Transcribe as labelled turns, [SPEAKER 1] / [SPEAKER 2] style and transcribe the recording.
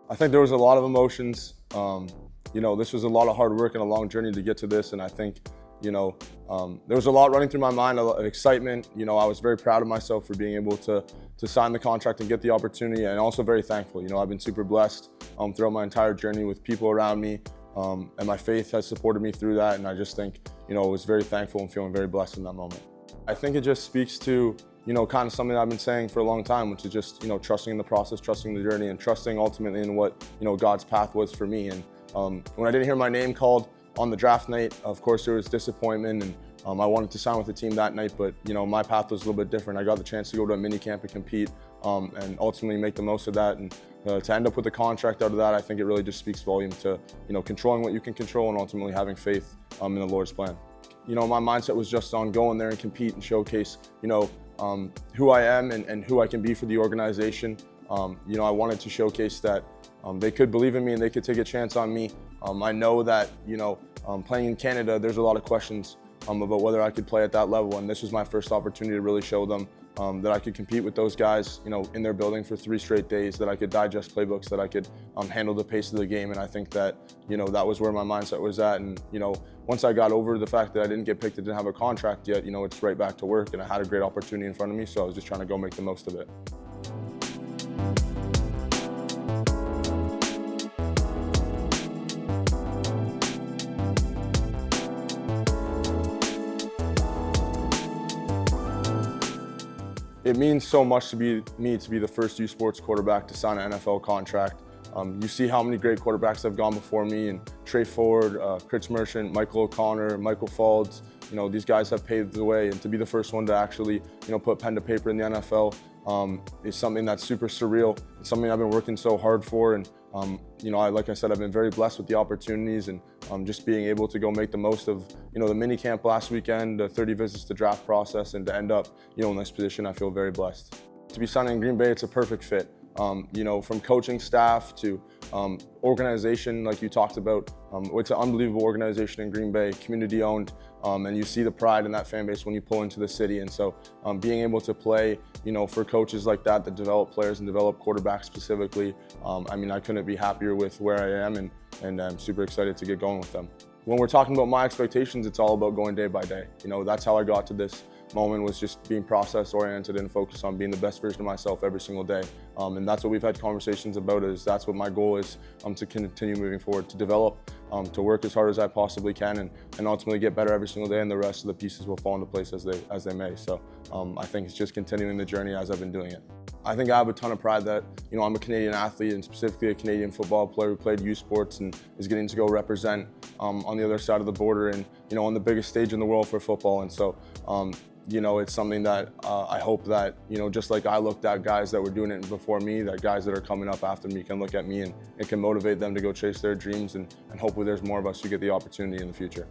[SPEAKER 1] I think there was a lot of emotions. This was a lot of hard work and a long journey to get to this, and I think, there was a lot running through my mind, a lot of excitement. I was very proud of myself for being able to sign the contract and get the opportunity, and also very thankful. I've been super blessed throughout my entire journey with people around me, and my faith has supported me through that, and I just think, I was very thankful and feeling very blessed in that moment. I think it just speaks to, kind of something that I've been saying for a long time, which is just, trusting in the process, trusting the journey, and trusting ultimately in what, God's path was for me. And when I didn't hear my name called on the draft night, of course there was disappointment, and I wanted to sign with the team that night, but my path was a little bit different. I got the chance to go to a mini camp and compete, and ultimately make the most of that. And to end up with a contract out of that, I think it really just speaks volume to, controlling what you can control and ultimately having faith in the Lord's plan. My mindset was just on going there and compete and showcase, who I am and who I can be for the organization. I wanted to showcase that they could believe in me and they could take a chance on me. I know that, playing in Canada, there's a lot of questions about whether I could play at that level, and this was my first opportunity to really show them that I could compete with those guys, in their building for 3 straight days, that I could digest playbooks, that I could handle the pace of the game. And I think that, that was where my mindset was at. And, once I got over the fact that I didn't get picked, I didn't have a contract yet, it's right back to work, and I had a great opportunity in front of me, so I was just trying to go make the most of it. It means so much to me to be the first U Sports quarterback to sign an NFL contract. You see how many great quarterbacks have gone before me, and Trey Ford, Chris Merchant, Michael O'Connor, Michael Faulds. These guys have paved the way, and to be the first one to actually, put pen to paper in the NFL is something that's super surreal. It's something I've been working so hard for, and like I said, I've been very blessed with the opportunities, and just being able to go make the most of, the mini camp last weekend, the 30 visits to draft process, and to end up, in this position, I feel very blessed. To be signing in Green Bay, it's a perfect fit. From coaching staff to organization, like you talked about, it's an unbelievable organization in Green Bay, community owned, and you see the pride in that fan base when you pull into the city. And so being able to play, for coaches like that develop players and develop quarterbacks specifically, I couldn't be happier with where I am, and I'm super excited to get going with them. When we're talking about my expectations, it's all about going day by day. That's how I got to this moment, was just being process oriented and focused on being the best version of myself every single day. And that's what we've had conversations about, is that's what my goal is, to continue moving forward, to develop, to work as hard as I possibly can, and ultimately get better every single day, and the rest of the pieces will fall into place as they may. So I think it's just continuing the journey as I've been doing it. I think I have a ton of pride that, I'm a Canadian athlete, and specifically a Canadian football player who played U Sports and is getting to go represent on the other side of the border, and, on the biggest stage in the world for football. And so, it's something that I hope that, just like I looked at guys that were doing it before me, that guys that are coming up after me can look at me, and it can motivate them to go chase their dreams, and hopefully there's more of us who get the opportunity in the future.